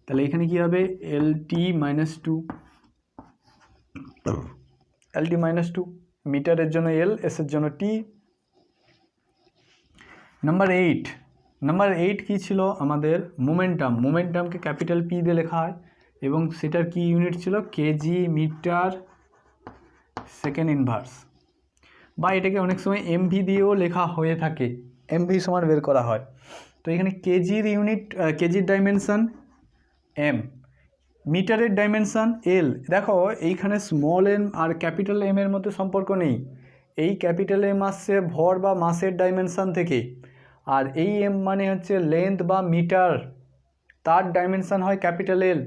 তাহলে এখানে কি হবে, এল টি -2, এল টি -2, মিটারের জন্য এল, এসের জন্য টি। নাম্বার 8 কি ছিল আমাদের, মোমেন্টামকে ক্যাপিটাল পি দিয়ে লেখা হয়, এবং সেটার কি ইউনিট ছিল, কেজি মিটার সেকেন্ড ইনভার্স, বা এটাকে অনেক সময় এমভি দিয়েও লেখা হয়ে থাকে, এমভি সমান বের করা হয়। তো এখানে কেজির ইউনিট, কেজির ডাইমেনশন এম, মিটারের ডাইমেনশন এল। দেখো এইখানে small M R capital M এর মধ্যে সম্পর্ক নেই, এই ক্যাপিটাল এম আসছে ভর বা মাসের ডাইমেনশন থেকে, আর এই এম মানে হচ্ছে লেন্থ বা মিটার, তার ডাইমেনশন হয় ক্যাপিটাল এল,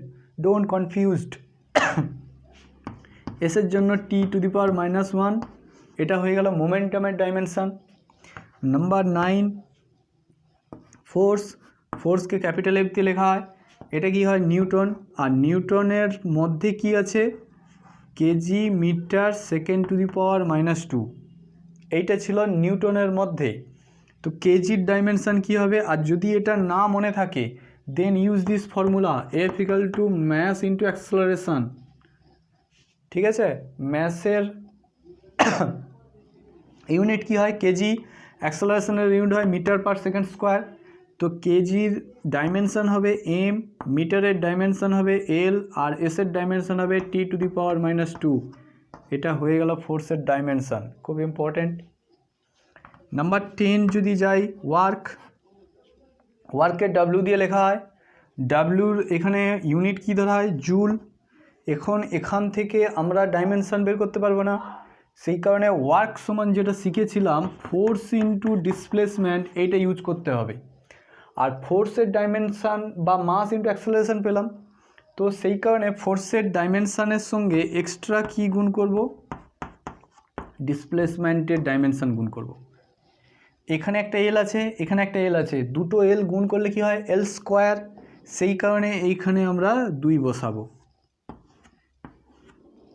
ডোন্ট কনফিউজড। এসের জন্য T⁻⁻1, এটা হয়ে গেল মোমেন্টামের ডাইমেনশন। নাম্বার 9, ফোর্সকে ক্যাপিটাল এফ দিয়ে লেখা হয়, এটা কি হয়, নিউটন, আর নিউটনের মধ্যে কি আছে, কেজি মিটার সেকেন্ড (10⁻²), এইটা ছিল নিউটনের মধ্যে। তো কেজির ডাইমেনশন কি হবে, আর যদি এটা না মনে থাকে then use this formula, F equal to mass into acceleration, ঠিক আছে। ম্যাসের ইউনিট কি হয়, কেজি, অ্যাক্সেলারেশনের ইউনিট হয় মিটার পার সেকেন্ড স্কোয়ার। তো কেজির ডাইমেনশন হবে এম, মিটারের ডাইমেনশন হবে এল, আর এসের ডাইমেনশন হবে T⁻²। এটা হয়ে গেল ফোর্সের ডাইমেনশন, খুব ইম্পর্টেন্ট। নাম্বার 10 যদি যাই, ওয়ার্ককে ডাব্লিউ দিয়ে লেখা হয়, ডাব্লিউর এখানে ইউনিট কি ধরা হয়, জুল। এখান থেকে আমরা ডাইমেনশন বের করতে পারবো না, সেই কারণে ওয়ার্ক সমান যেটা শিখেছিলাম ফোর্স ইন্টু ডিসপ্লেসমেন্ট, এইটা ইউজ করতে হবে। আর ফোর্সের ডাইমেনশান বা মাস ইন্টু অ্যাক্সেলারেশন পেলাম, তো সেই কারণে ফোর্সের ডাইমেনশানের সঙ্গে এক্সট্রা কি গুণ করব, ডিসপ্লেসমেন্টের ডাইমেনশান গুণ করব। এখানে একটা এল আছে, এখানে একটা এল আছে, দুটো এল গুণ করলে কি হয়, এল স্কোয়ার, সেই কারণে এইখানে আমরা 2 বসাবো,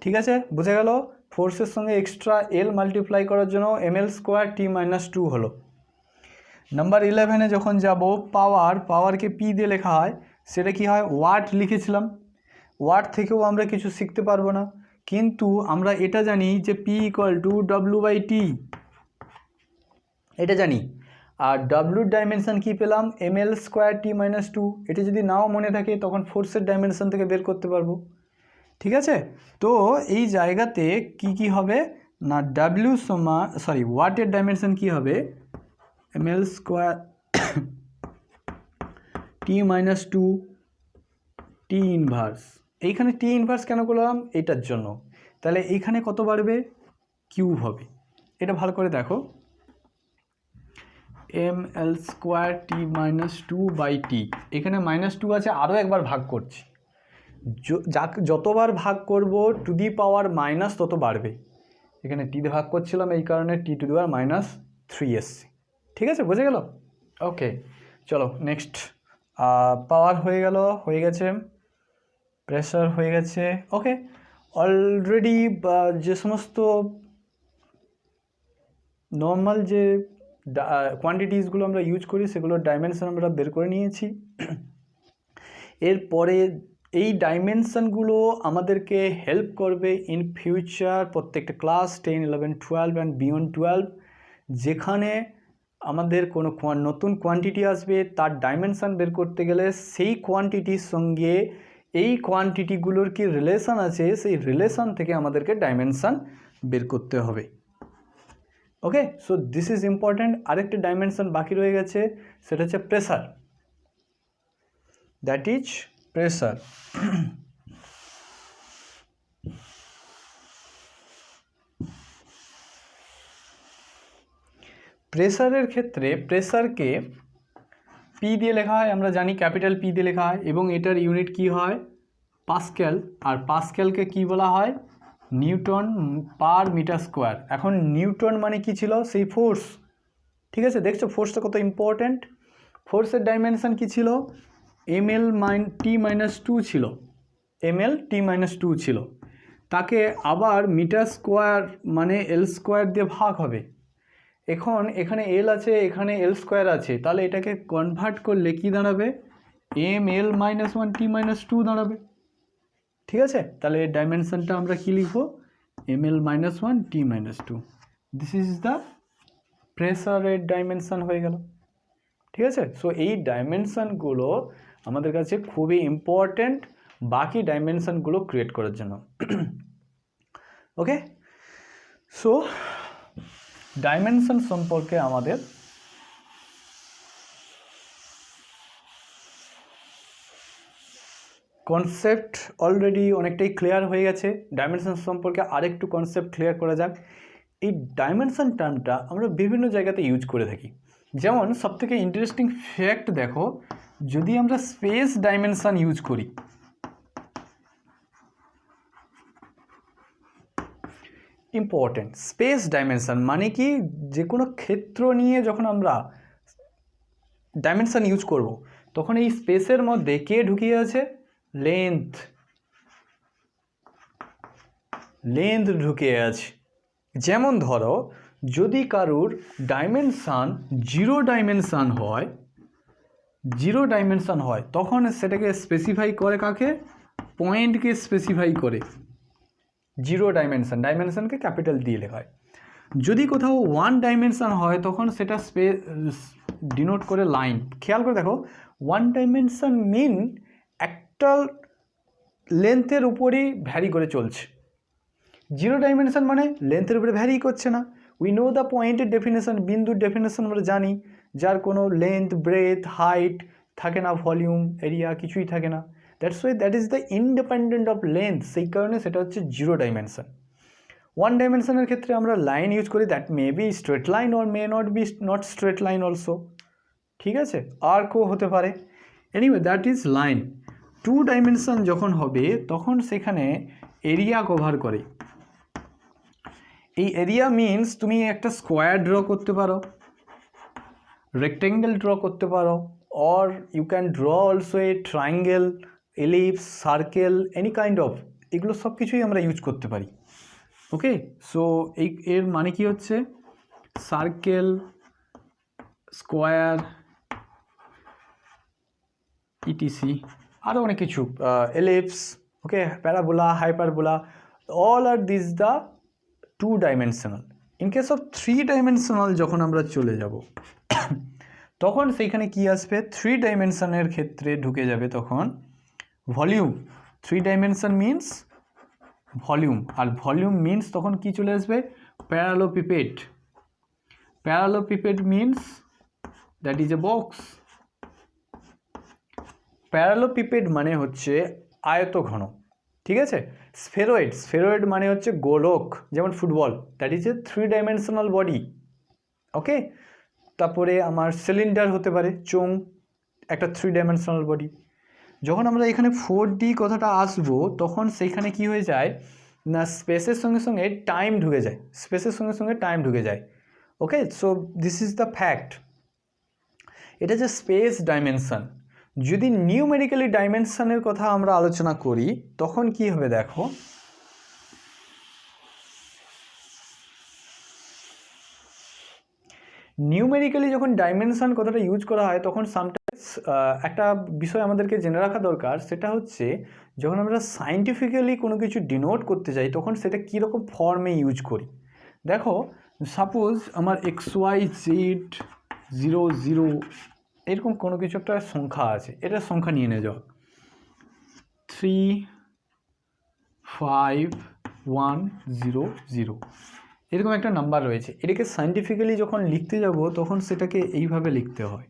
ঠিক আছে, বুঝে গেল। ফোর্সের সঙ্গে এক্সট্রা এল মাল্টিপ্লাই করার জন্য ml² T-2 হলো। নাম্বার 11-এ যখন যাব, পাওয়ারকে পি দিয়ে লেখা হয়, সেটা কি হয়, ওয়াট লিখেছিলাম। ওয়াট থেকেও আমরা কিছু শিখতে পারবো না, কিন্তু আমরা এটা জানি যে P = W/T, এটা জানি। আর ডাব্লুর ডাইমেনশন কি পেলাম, ml² T-2। এটা যদি নাও মনে থাকে তখন ফোর্সের ডাইমেনশন থেকে বের করতে পারবো, ঠিক আছে, তো এই জায়গাতে কি হবে না ডাব্লিউ ওয়াটের ডাইমেনশন কি হবে ml square T minus two টি ইনভার্স। এইখানে টি ইনভার্স কেন করলাম? এটার জন্য। তাহলে এইখানে কত বাড়বে? কিউব হবে। এটা ভালো করে দেখো, ml square T minus two by T, এখানে মাইনাস টু আছে, আরও একবার ভাগ করছি, যতবার ভাগ করব টু দি পাওয়ার মাইনাস তত বাড়বে। এখানে টি দিয়ে ভাগ করছিলাম, এই কারণে T to the power minus three এসছে। ঠিক আছে, বুঝে গেল? ওকে, চলো নেক্সট। পাওয়ার হয়ে গেছে, প্রেশার হয়ে গেছে। ওকে, অলরেডি যে সমস্ত নর্মাল যে কোয়ান্টিটিসগুলো আমরা ইউজ করি সেগুলোর ডাইমেনশন আমরা বের করে নিয়েছি। এরপরে এই ডাইমেনশনগুলো আমাদেরকে হেল্প করবে ইন ফিউচার প্রত্যেকটা ক্লাস 10, 11, 12 অ্যান্ড বিয়ন্ড 12, যেখানে আমাদের কোনো নতুন কোয়ান্টিটি আসবে, তার ডাইমেনশন বের করতে গেলে সেই কোয়ান্টিটির সঙ্গে এই কোয়ান্টিটিগুলোর কি রিলেশন আছে, সেই রিলেশন থেকে আমাদেরকে ডাইমেনশন বের করতে হবে। ওকে, সো দিস ইজ ইম্পর্ট্যান্ট। আরেকটা ডাইমেনশন বাকি রয়ে গেছে, সেটা হচ্ছে প্রেসার। That is pressure. প্রেসারের ক্ষেত্রে প্রেসারকে পি দিয়ে লেখা হয়, আমরা জানি ক্যাপিটাল পি দিয়ে লেখা হয়, এবং এটার ইউনিট কি হয়? পাস্কেল। আর পাস্কেলকে কি বলা হয়? Newton per metre square. এখন নিউটন মানে কি ছিল? সেই ফোর্স। ঠিক আছে, দেখছো ফোর্সটা কত ইম্পর্ট্যান্ট। ফোর্সের ডাইমেনশন কি ছিল? ml টি মাইনাস টু ছিল, ml টি মাইনাস টু ছিল। তাকে আবার মিটার স্কোয়ার মানে এল স্কোয়ার দিয়ে ভাগ হবে। এখন এখানে এল আছে, এখানে এল স্কোয়ার আছে, তাহলে এটাকে কনভার্ট করলে কি দাঁড়াবে? ml minus one T minus two দাঁড়াবে। ঠিক আছে, তাহলে এর ডাইমেনশনটা আমরা কি লিখব? ml minus one T minus two. This is the প্রেসারের ডাইমেনশন হয়ে গেল। ঠিক আছে, সো এই ডাইমেনশনগুলো আমাদের কাছে খুবই ইম্পর্ট্যান্ট বাকি ডাইমেনশনগুলো ক্রিয়েট করার জন্য। ওকে, সো ডাইমেনশন সম্পর্কে আমাদের কনসেপ্ট অলরেডি অনেকটাই ক্লিয়ার হয়ে গেছে। ডাইমেনশন সম্পর্কে আরেকটু কনসেপ্ট ক্লিয়ার করা যাক। এই ডাইমেনশন টার্মটা আমরা বিভিন্ন জায়গাতে ইউজ করে থাকি। যেমন সবথেকে ইন্টারেস্টিং ফ্যাক্ট দেখো, যদি আমরা স্পেস ডাইমেনশন ইউজ করি, ইম্পর্টেন্ট স্পেস ডাইমেনশন মানে কি? যে কোনো ক্ষেত্র নিয়ে যখন আমরা ডাইমেনশন ইউজ করব, তখন এই স্পেসের মধ্যে কে ঢুকিয়ে আছে? লেন্থ ঢুকিয়ে আছে। যেমন ধরো, যদি কারুর ডাইমেনশন জিরো ডাইমেনশন হয় তখন সেটাকে স্পেসিফাই করে কাকে? পয়েন্টকে স্পেসিফাই করে। জিরো ডাইমেনশনকে ক্যাপিটাল দিয়ে লেখা হয়। যদি কোথাও ওয়ান ডাইমেনশন হয় তখন সেটা ডিনোট করে লাইন। খেয়াল করে দেখো, ওয়ান ডাইমেনশন মিন একটা লেন্থের উপরই ভ্যারি করে চলছে। জিরো ডাইমেনশন মানে লেন্থের উপরে ভ্যারি করছে না। উই নো দ্য পয়েন্টের ডেফিনেশন, বিন্দুর ডেফিনেশন আমরা জানি, যার কোনো লেন্থ, ব্রেথ, হাইট থাকে না, ভলিউম, এরিয়া কিছুই থাকে না। That's why that is the independent of length, সেই কারণে সেটা হচ্ছে জিরো ডাইমেনশন। ওয়ান ডাইমেনশনের ক্ষেত্রে আমরা লাইন ইউজ করি, that may be straight line or may not straight line also. ঠিক আছে, আর্কও হতে পারে। Anyway that is line. Two dimension যখন হবে তখন সেখানে এরিয়া কভার করে। এই এরিয়া মিনস তুমি একটা স্কোয়ার ড্র করতে পারো, রেক্টেঙ্গেল ড্র করতে পারো, or you can draw also a triangle, ellipse, circle, any kind of, এগুলো সব কিছুই আমরা ইউজ করতে পারি। ওকে, সো এর মানে কি হচ্ছে? সার্কেল, স্কোয়ার, ইটিসি, আরও অনেক কিছু, ellipse, okay, parabola, hyperbola, all are this the two dimensional. In case of three dimensional যখন আমরা চলে যাব তখন সেইখানে কি আসবে? থ্রি ডাইমেনশনের ক্ষেত্রে ঢুকে যাবে তখন volume. Three dimension means volume, আর ভলিউম মিনস তখন কি চলে আসবে, parallelepiped. Parallelepiped means that is a box. Parallelepiped মানে হচ্ছে আয়তঘন, ঠিক আছে। স্ফেরয়েড, স্ফেরয়েড মানে হচ্ছে গোলক, যেমন football, that is a 3 dimensional body. Okay, তারপরে আমার সিলিন্ডার হতে পারে, চোঙ, একটা 3 ডাইমেনশনাল বডি। যখন আমরা এখানে 4D কথাটা আসবো তখন সেইখানে কি হয়ে যায় না, স্পেসের সঙ্গে সঙ্গে টাইম ঢুকে যায়, স্পেসের সঙ্গে সঙ্গে টাইম ঢুকে যায়। Okay, so this is the fact. এটা যে স্পেস ডাইমেনশন। যদি নিউমেরিক্যালি ডাইমেনশনের কথা আমরা আলোচনা করি তখন কি হবে দেখো, নিউমেরিক্যালি যখন ডাইমেনশন কথাটা ইউজ করা হয় তখন সামটাইমস একটা বিষয় আমাদেরকে জেনে রাখা দরকার, সেটা হচ্ছে যখন আমরা সায়েন্টিফিক্যালি কোনো কিছু ডিনোট করতে যাই তখন সেটা কীরকম ফর্মে ইউজ করি। দেখো সাপোজ আমার XYZ 00 এরকম কোনো কিছু একটা সংখ্যা আছে, এটা সংখ্যা নিয়ে নে যাও 35100 এরকম একটা নাম্বার রয়েছে। এটাকে সায়েন্টিফিক্যালি যখন লিখতে যাব তখন সেটাকে এইভাবে লিখতে হয়।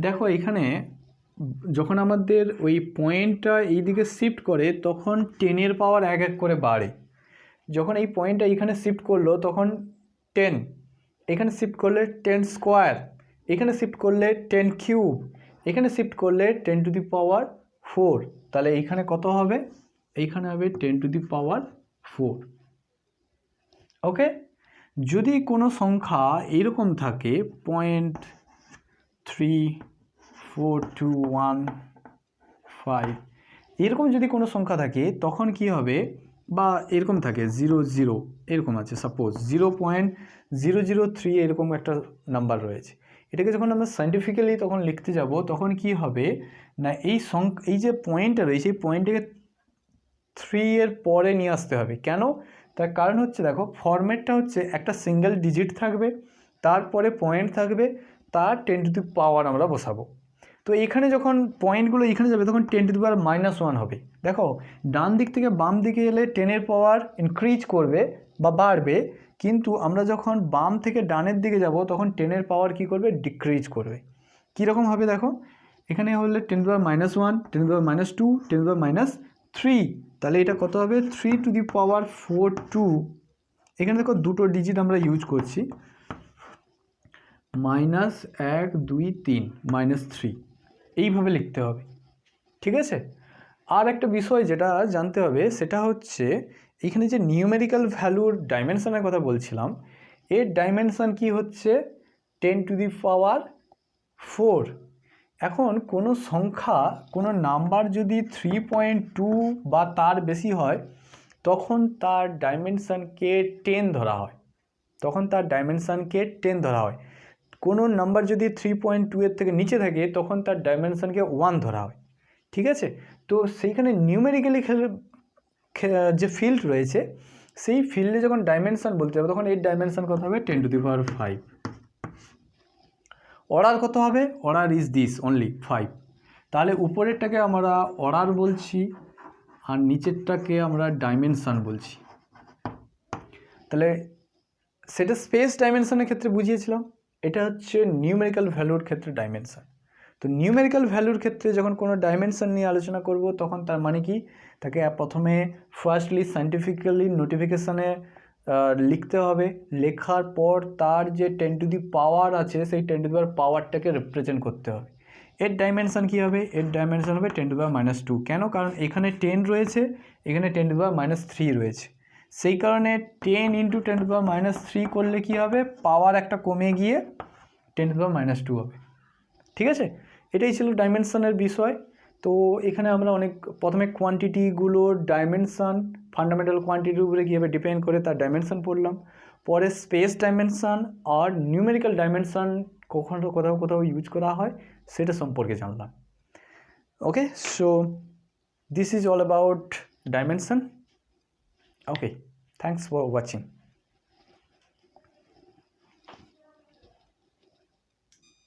দেখো এখানে যখন আমাদের ওই পয়েন্টটা এইদিকে শিফট করে তখন 10 পাওয়ার 1 করে বাড়ে। যখন এই পয়েন্টটা এইখানে শিফট করলো তখন 10, এখানে শিফট করলে 10 স্কোয়ার, এখানে শিফট করলে 10 কিউব, এখানে শিফট করলে 10⁴। তাহলে এইখানে কত হবে, এইখানে হবে 10⁴। ওকে, যদি কোনো সংখ্যা এরকম থাকে 0.34215 এরকম যদি কোনো সংখ্যা থাকে তখন কি হবে, বা এরকম থাকে 00 এরকম আছে, সাপোজ 0.003 এরকম একটা নাম্বার রয়েছে। এটাকে যখন আমরা সায়েন্টিফিক্যালি তখন লিখতে যাব তখন কি হবে না, এই যে পয়েন্টটা রয়েছে এই পয়েন্টটাকে 3 এর পরে নিয়ে আসতে হবে। কেন, তার কারণ হচ্ছে দেখো ফরম্যাটটা হচ্ছে একটা সিঙ্গেল ডিজিট থাকবে, তারপরে পয়েন্ট থাকবে, তার 10⁻⁻ আমরা বসাবো। তো এখানে যখন পয়েন্টগুলো এখানে যাবে তখন 10⁻⁻1 হবে। দেখো ডান দিক থেকে বাম দিকে এলে 10-এর পাওয়ার ইনক্রিজ করবে বা বাড়বে, কিন্তু আমরা যখন বাম থেকে ডানের দিকে যাব তখন 10-এর পাওয়ার কী করবে, ডিক্রিজ করবে। কীরকম হবে দেখো, এখানে হলে 10⁻⁻1, 10⁻2, 10⁻3, তাহলে এটা কত হবে 3⁴²। এখানে দেখো দুটো ডিজিট আমরা ইউজ করছি, -1 2 3 -3, এইভাবে লিখতে হবে। ঠিক আছে, আর একটা বিষয় যেটা জানতে হবে সেটা হচ্ছে এখানে যে নিউমেরিক্যাল ভ্যালুর ডাইমেনশনের কথা বলছিলাম, এর ডাইমেনশন কি হচ্ছে 10⁴। এখন কোনো সংখ্যা কোনো নাম্বার যদি 3.2 বা তার বেশি হয় তখন তার ডাইমেনশনকে 10 ধরা হয়, তখন তার ডাইমেনশনকে 10 ধরা হয়। কোনো নাম্বার যদি 3.2 এর থেকে নিচে থাকে তখন তার ডাইমেনশনকে 1 ধরা হয়। ঠিক আছে, তো সেইখানে নিউমেরিক্যালি যে ফিল্ড রয়েছে সেই ফিল্ডে যখন ডাইমেনশন বলতে হবে তখন এর ডাইমেনশন কত হবে 10⁵। অর্ডার কত হবে, অর্ডার ইজ দিস অনলি 5। তাহলে উপরেরটাকে আমরা অর্ডার বলছি আর নিচেরটাকে আমরা ডাইমেনশন বলছি। তাহলে সেটা স্পেস ডাইমেনশনের ক্ষেত্রে বুঝিয়েছিলাম, এটা হচ্ছে নিউমেরিক্যাল ভ্যালুর ক্ষেত্রে ডাইমেনশন। তো নিউমেরিক্যাল ভ্যালুর ক্ষেত্রে যখন কোনো ডাইমেনশন নিয়ে আলোচনা করব তখন তার মানে কি, তাকে প্রথমে ফার্স্টলি সায়েন্টিফিক্যালি নোটিফিকেশানে লিখতে হবে, লেখার পর তার যে 10⁻⁻ আছে সেই 10⁻⁻টাকে রিপ্রেজেন্ট করতে হবে। এর ডাইমেনশন কী হবে, এর ডাইমেনশন হবে 10⁻²। কেন, কারণ এখানে 10 রয়েছে, এখানে 10⁻³ রয়েছে, সেই কারণে 10 × 10⁻³ করলে কি হবে, পাওয়ার একটা কমে গিয়ে 10⁻² হবে। ঠিক আছে, এটাই ছিল ডাইমেনশনের বিষয়। তো এখানে আমরা অনেক প্রথমে কোয়ান্টিটিগুলোর ডাইমেনশন, ফান্ডামেন্টাল কোয়ান্টিটির উপরে কীভাবে ডিপেন্ড করে তার ডাইমেনশন পড়লাম, পরে স্পেস ডাইমেনশন আর নিউমেরিক্যাল ডাইমেনশন কখনো কোথাও কোথাও ইউজ করা হয় সেটা সম্পর্কে জানলাম। Okay, so this is all about dimension. Okay, thanks for watching.